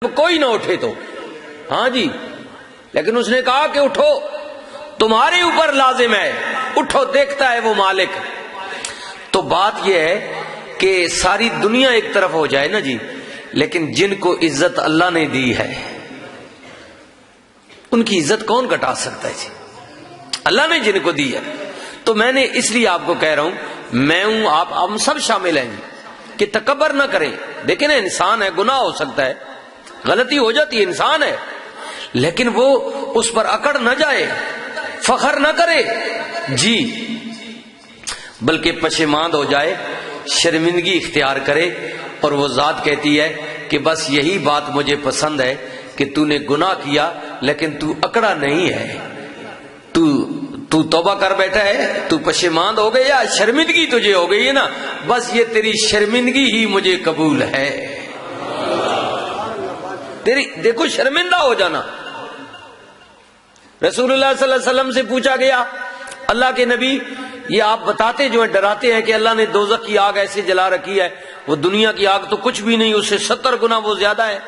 کوئی نہ اٹھے تو ہاں جی، لیکن اس نے کہا کہ اٹھو، تمہارے اوپر لازم ہے، اٹھو، دیکھتا ہے وہ مالک۔ تو بات یہ ہے کہ ساری دنیا ایک طرف ہو جائے نا جی، لیکن جن کو عزت اللہ نے دی ہے ان کی عزت کون گھٹا سکتا ہے جی؟ اللہ نے جن کو دی ہے۔ تو میں نے اس لیے آپ کو کہہ رہا ہوں، میں ہوں، آپ، ہم سب شامل ہیں جی، کہ تکبر نہ کریں۔ دیکھیں نا، انسان ہے، گناہ ہو سکتا ہے، غلطی ہو جاتی ہے، انسان ہے، لیکن وہ اس پر اکڑ نہ جائے، فخر نہ کرے جی، بلکہ پشیماند ہو جائے، شرمندگی اختیار کرے، اور وہ ذات کہتی ہے کہ بس یہی بات مجھے پسند ہے کہ تو نے گناہ کیا لیکن تو اکڑا نہیں ہے، تو توبہ کر بیٹھا ہے، تو پشیماند ہو گیا، شرمندگی تجھے ہو گئی ہے نا، بس یہ تیری شرمندگی ہی مجھے قبول ہے۔ تیری دیکھو شرمندہ ہو جانا۔ رسول اللہ صلی اللہ علیہ وسلم سے پوچھا گیا، اللہ کے نبی یہ آپ بتاتے جو ہے، ڈراتے ہیں کہ اللہ نے دوزخ کی آگ ایسے جلا رکھی ہے، وہ دنیا کی آگ تو کچھ بھی نہیں، اس سے 70 گنا وہ زیادہ ہے،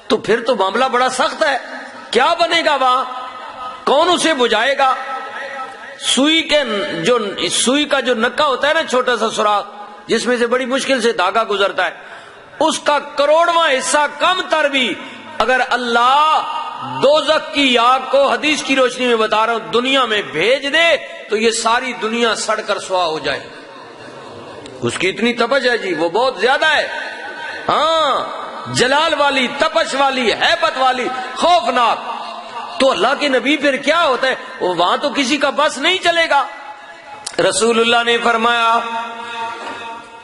تو پھر تو معاملہ بڑا سخت ہے، کیا بنے گا وہاں؟ کون اسے بجھائے گا؟ سوئی کا جو نکا ہوتا ہے نا، چھوٹا سا سوراخ جس میں سے بڑی مشکل سے دھاگا گزرتا ہے، اس کا کروڑواں حصہ کم تر بھی اگر اللہ دوزخ کی آگ کو، حدیث کی روشنی میں بتا رہا ہوں، دنیا میں بھیج دے تو یہ ساری دنیا سڑ کر سوا ہو جائے۔ اس کی اتنی تپش ہے جی، وہ بہت زیادہ ہے، ہاں، جلال والی، تپش والی، ہیبت والی، خوفناک۔ تو اللہ کے نبی پھر کیا ہوتا ہے؟ وہاں تو کسی کا بس نہیں چلے گا۔ رسول اللہ نے فرمایا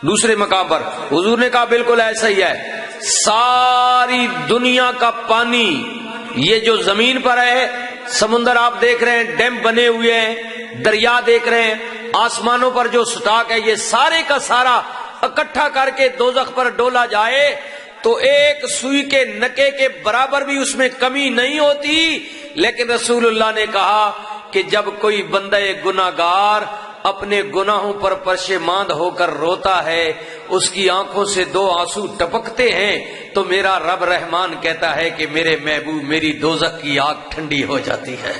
دوسرے مقام پر، حضور نے کہا بالکل ایسا ہی ہے، ساری دنیا کا پانی، یہ جو زمین پر ہے، سمندر آپ دیکھ رہے ہیں، ڈیم بنے ہوئے ہیں، دریا دیکھ رہے ہیں، آسمانوں پر جو سٹاک ہے، یہ سارے کا سارا اکٹھا کر کے دوزخ پر ڈولا جائے تو ایک سوئی کے نکے کے برابر بھی اس میں کمی نہیں ہوتی۔ لیکن رسول اللہ نے کہا کہ جب کوئی بندہ گناہگار اپنے گناہوں پر پشیماند ہو کر روتا ہے، اس کی آنکھوں سے 2 آنسو ٹپکتے ہیں، تو میرا رب رحمان کہتا ہے کہ میرے محبوب، میری دوزخ کی آگ ٹھنڈی ہو جاتی ہے۔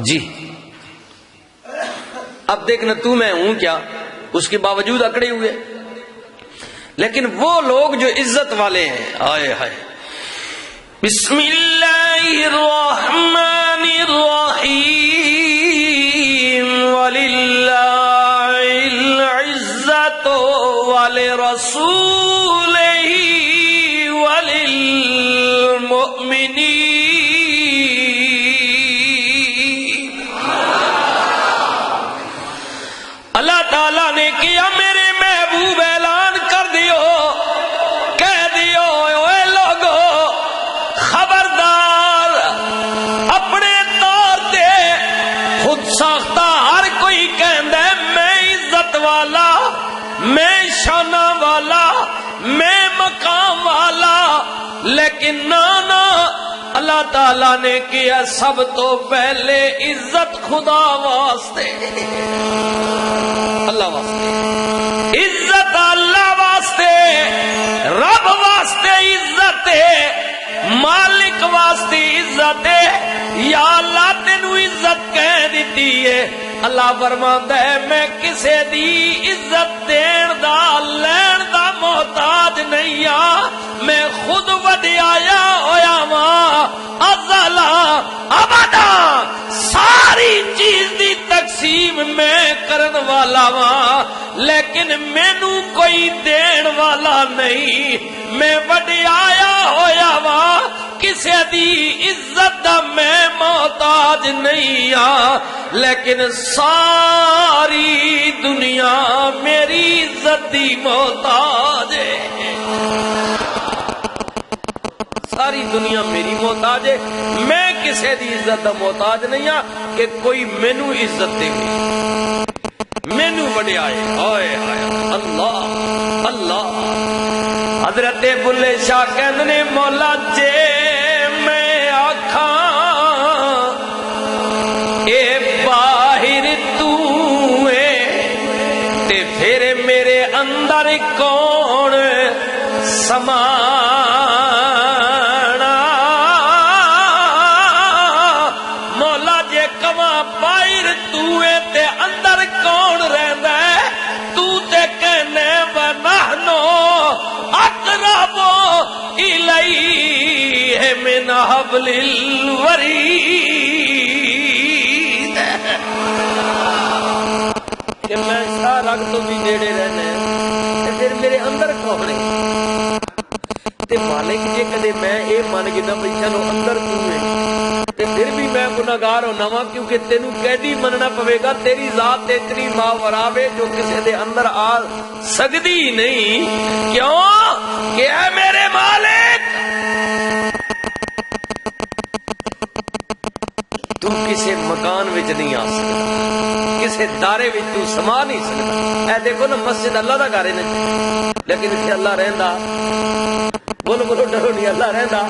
جی اب دیکھنا، تو میں ہوں کیا، اس کے باوجود اکڑے ہوئے، لیکن وہ لوگ جو عزت والے ہیں، آئے ہائے، بسم اللہ الرحمن الرحیم، وللہ العزت ولرسولہ وللمؤمنین۔ اللہ تعالیٰ نے کیا، میرے محبوب اعلان کر دیو، کہہ دیو، اے لوگو خبردار، اپنے طور تے خود ساختہ ہر کوئی کہندا ہے میں عزت والا، میں شانہ والا، میں مقام والا، لیکن نہ، اللہ تعالیٰ نے کیا سب تو پہلے عزت خدا واسطے، اللہ واسطے عزت، اللہ واسطے، رب واسطے عزت ہے، مالک واسطے عزت ہے، یا اللہ تینوں عزت کہہ دیتی ہے۔ اللہ فرماتا ہے میں کسے دی عزت دین دا لین دا محتاج نہیں ہاں، میں خود وڈیایا ہویا ماں، ازلا ابدا ساری چیز دی تقسیم میں کرن والا ماں، لیکن مینوں کوئی دین والا نہیں، میں وڈیایا ہویا ماں، کسے دی عزت دا میں محتاج نہیں ہاں، لیکن ساری دنیا میری عزت دی محتاج ہے، ساری دنیا میری محتاج ہے، میں کسے دی عزت دا محتاج نہیں ہاں کہ کوئی مینوں عزت دے، مینوں وڈیائے، ہائے ہائے، اللہ اللہ۔ حضرت بلے شاہ کہندے نے مولا جے اندر کون سمانا مولا جے کما باہر توے تے اندر کون رہندا ہے تو تے کہنے ونحنو اقرب الیہ من حبل الورید کہ میں سارا تو بھی نیڑے رہنا ہے پھر میرے اندر کون ہے تے مالک جے کدے میں اے من کے نہ چلو اندر تو ہے تے پھر بھی میں گناہگار ہونا وا کیونکہ تینوں قیدی مننا پوے گا تیری ذات اتنی ماورا وے جو کسی دے اندر آ سکتی نہیں کیوں کہ اے میرے مالک تو کسی مکان وچ نہیں آ سکتا کسی دارے وچ تو سما نہیں سکتا اے دیکھو نا مسجد اللہ دا گھر ہے لیکن اتنے اللہ رہندا بولو بولو ڈرو نہیں اللہ رہندا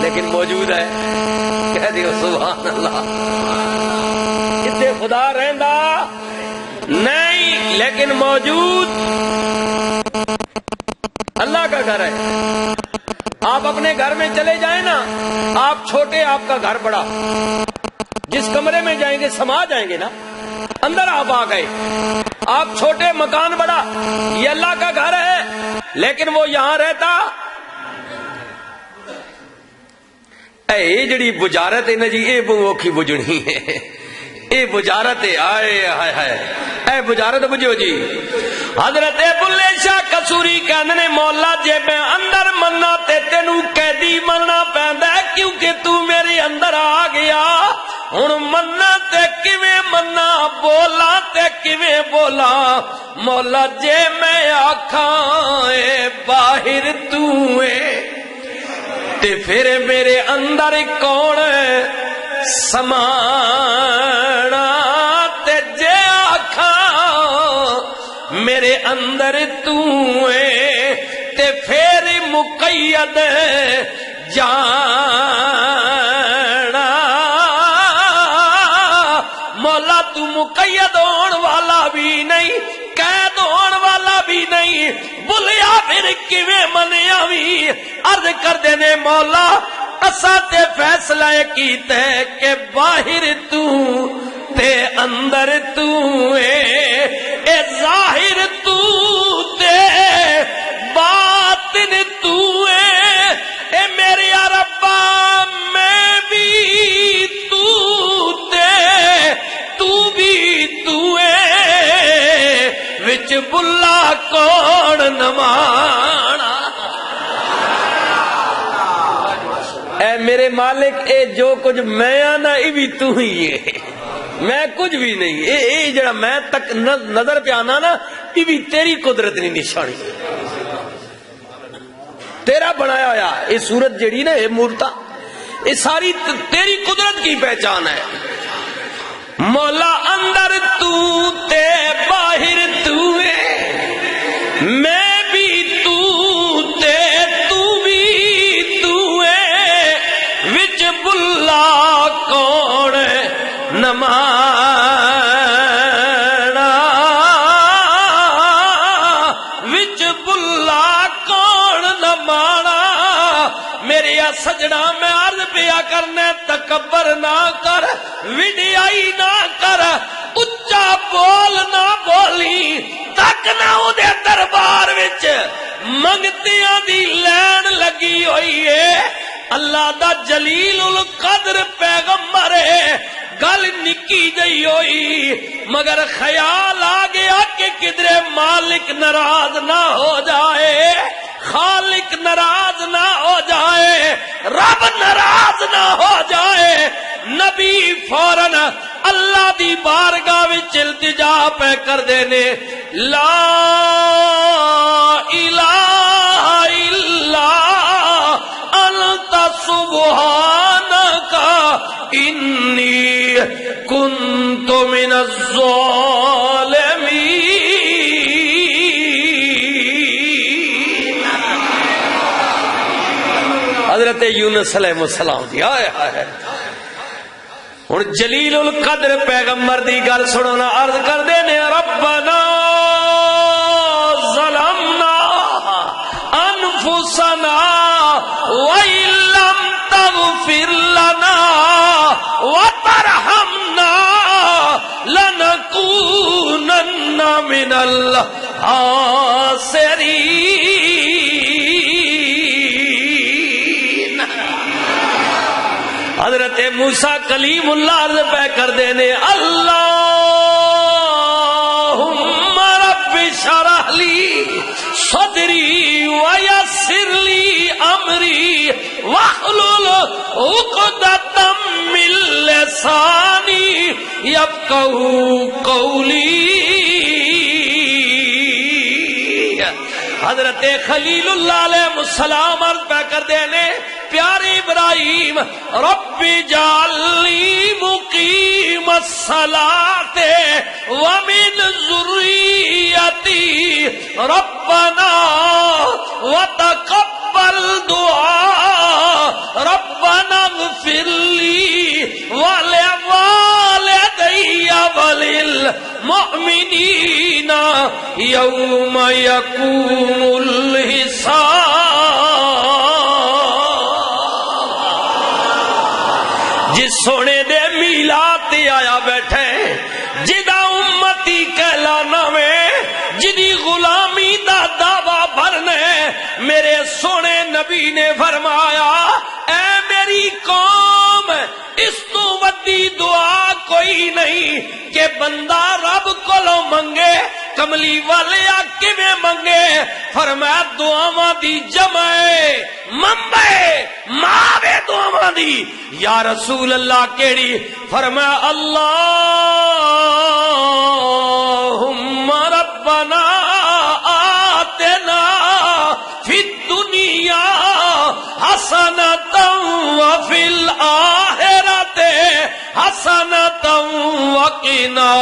لیکن موجود ہے کہہ دیو سبحان اللہ اتنے خدا رہندا نہیں لیکن موجود اللہ کا گھر ہے آپ اپنے گھر میں چلے جائیں نا آپ چھوٹے آپ کا گھر بڑا جس کمرے میں جائیں گے سما جائیں گے نا اندر آپ آ گئے آپ چھوٹے مکان بڑا یہ اللہ کا گھر ہے لیکن وہ یہاں رہتا اے جڑی بجارت ہے نا جی اے بوکھی بجنی ہے اے بجارت ہے آئے ہائے ہائے اے بجارت بجو جی حضرت بلے شاہ قصوری کہنے مولا جے میں اندر مننا تے تینوں قیدی مننا پیندا ہے کیونکہ تو میرے اندر آ گیا ہن مننا تے کیویں مننا بولا تے کیویں بولا مولا جے میں آکھاں اے باہر تو اے تے پھر میرے اندر کون سمانا تے جے آکھاں میرے اندر تو ہے تے پھر مقید جانا مولا تو مقید ہون والا بھی نہیں قید ہون والا بھی نہیں بلیا پھر کیویں منیا بھی عرض کر دینے مولا اساں تے فیصلہ کیتا ہے کہ باہر تو تے اندر تو اے ظاہر تو تے باطن تو اے میرے ربا میں بھی تو تے تو بھی تو اے وچ بلا کون نمانا اے میرے مالک اے جو کچھ میں آنا یہ بھی تو ہی ہے میں کچھ بھی نہیں اے جڑا میں تک نظر پہ آنا نا یہ بھی تیری قدرت نہیں نشانی تیرا بنایا ہوا یہ صورت جڑی نا یہ مورتا یہ ساری تیری قدرت کی پہچان ہے مولا اندر تو تے باہر تو ہے میں بھی تو تے تو بھی تو ہے وچ بلا کون نمانا وچ بلا کون نمانا میرے سجنا میں عرض پیا کرنے تکبر نہ کر وڈیائی نہ کر اچا بول نہ بولی تک نہ دے دربار وچ منگتیاں دی لین لگی ہوئی ہے اللہ دا جلیل القدر پیغمبر ہے گل نکی جئی ہوئی مگر خیال آ گیا کہ کدھر مالک ناراض نہ ہو جائے خالق ناراض نہ ہو جائے رب ناراض نہ ہو جائے نبی فوراً اللہ دی بارگاہ وچ التجا پہ کر دینے لا الہ الا انت سبحانک انی کنت من الظالمین حضرت یونس علیہ السلام دی آئے آئے اور جلیل القدر پیغمبر دی گل سنونا عرض کر دینے ربنا أنفسنا وإن لم تغفر لنا وترحمنا لنكونن من الخاسرین. حضرت موسیٰ کلیم اللہ عرض پہ کر دینے اللہم رب اشرح لی صدری ویسر لی امری واحلل عقدۃ من لسانی یفقہوا قولی. حضرت خلیل اللہ علیہ السلام عرض پہ کر دینے پیارے ابراہیم رب جعلنی مقیم الصلاۃ ومن ذریتی ربنا وتقبل دعاء ربنا اغفر لی ولوالدی وللمؤمنین یوم یقوم الحساب. جس سونے دے میلاد تے آیا بیٹھے جدا امتی کہلانا میں جدی غلامی دا دعویٰ بھرنے میرے سونے نبی نے فرمایا اے میری قوم اس تو ودی دعا کوئی نہیں کہ بندہ رب کو لو منگے کملی والے آکے میں منگے. فرمایا دعاواں دی جمع منبع ماوے دعاواں دی. یا رسول اللہ کیڑی؟ فرمایا اللہم ربنا آتنا فی الدنیا حسنۃ وفی الآخرۃ حسنۃ وقنا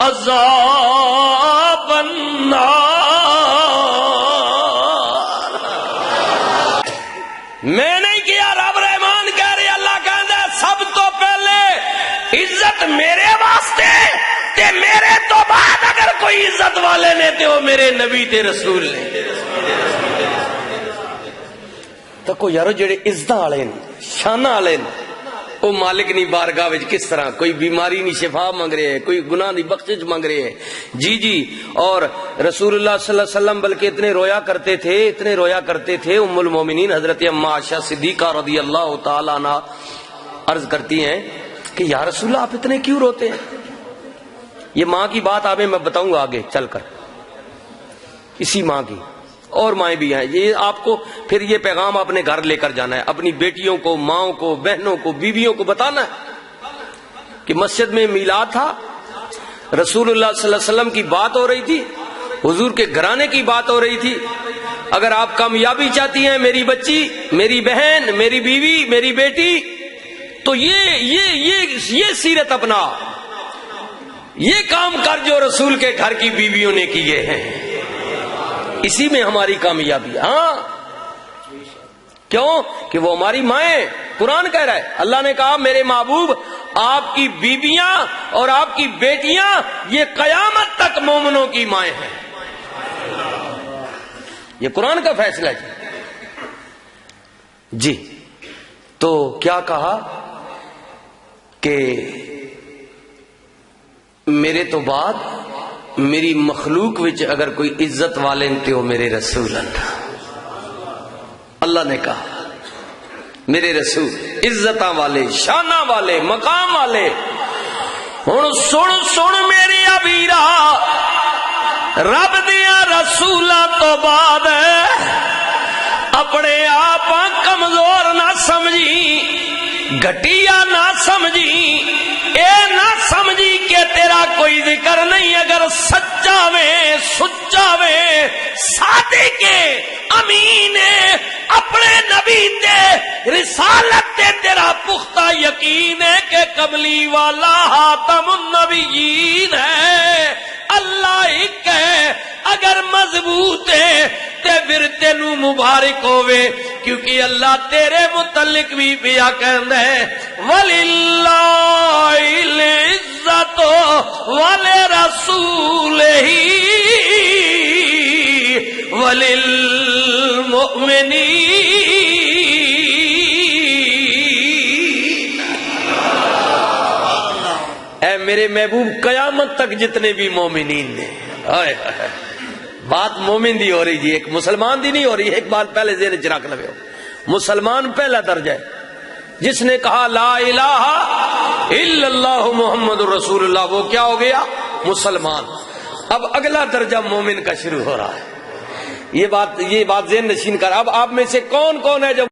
عذاب النار. میں نہیں کیا، رب رحمان کہہ رہے، اللہ کہندا سب تو پہلے عزت میرے واسطے تے میرے تو بعد اگر کوئی عزت والے نے تے وہ میرے نبی تے رسول نے. تو کوئی یارو جڑے عزت والے نے شان والے نے وہ مالک نہیں بارگاہ وچ کس طرح کوئی بیماری نہیں شفا مانگ رہے ہیں، کوئی گناہ نہیں بخشش مانگ رہے ہیں. جی اور رسول اللہ صلی اللہ علیہ وسلم بلکہ اتنے رویا کرتے تھے. ام المومنین حضرت اما عائشہ صدیقہ رضی اللہ تعالی عنہ عرض کرتی ہیں کہ یا رسول اللہ آپ اتنے کیوں روتے ہیں؟ یہ ماں کی بات آپ میں بتاؤں گا آگے چل کر، اسی ماں کی اور مائیں بھی ہیں. یہ آپ کو پھر یہ پیغام اپنے گھر لے کر جانا ہے، اپنی بیٹیوں کو، ماؤں کو، بہنوں کو، بیویوں کو بتانا ہے کہ مسجد میں میلاد تھا، رسول اللہ صلی اللہ علیہ وسلم کی بات ہو رہی تھی، حضور کے گھرانے کی بات ہو رہی تھی. اگر آپ کامیابی چاہتی ہیں میری بچی، میری بہن، میری بیوی، میری بیٹی، تو یہ سیرت اپنا، یہ کام کر جو رسول کے گھر کی بیویوں نے کیے ہیں، اسی میں ہماری کامیابی. ہاں کیوں کہ وہ ہماری مائیں. قرآن کہہ رہا ہے، اللہ نے کہا میرے محبوب آپ کی بیویاں اور آپ کی بیٹیاں یہ قیامت تک مومنوں کی مائیں ہیں. یہ قرآن کا فیصلہ ہے. جی تو کیا کہا کہ میرے تو بعد میری مخلوق وچ اگر کوئی عزت والے تے وہ میرے رسول اللہ نے کہا میرے رسول عزتاں والے، شاناں والے، مقام والے. ہن سن میری ابیرا رب دیا رسولاں تو بعد اپنے آپ کمزور نہ سمجھی، گھٹیا نہ سمجھی، اے نہ سمجھی کہ تیرا کوئی ذکر نہیں. اگر سچا وے، سچا وے، صادق امین اپنے نبی تے رسالت تے تیرا پختہ یقین ہے کہ کملی والا خاتم النبیین ہے، اللہ ایک ہے. اگر مضبوط ہے تے پھر تینو مبارک ہوئے، کیونکہ اللہ تیرے متعلق بھی پیا کہندا ہے وَلِلَّهِ الْعِزَّةُ وَلِرَسُولِهِ وَلِلْمُؤْمِنِينَ المؤمنین، اے میرے محبوب قیامت تک جتنے بھی مومنین نے. بات مومن دی ہو رہی جی، ایک مسلمان دی نہیں ہو رہی. ایک بات پہلے ذہن چ رکھ لو، مسلمان پہلا درجہ ہے جس نے کہا لا الہ الا اللہ محمد رسول اللہ، وہ کیا ہو گیا؟ مسلمان. اب اگلا درجہ مومن کا شروع ہو رہا ہے. یہ بات ذہن نشین کر. اب آپ میں سے کون کون ہے جو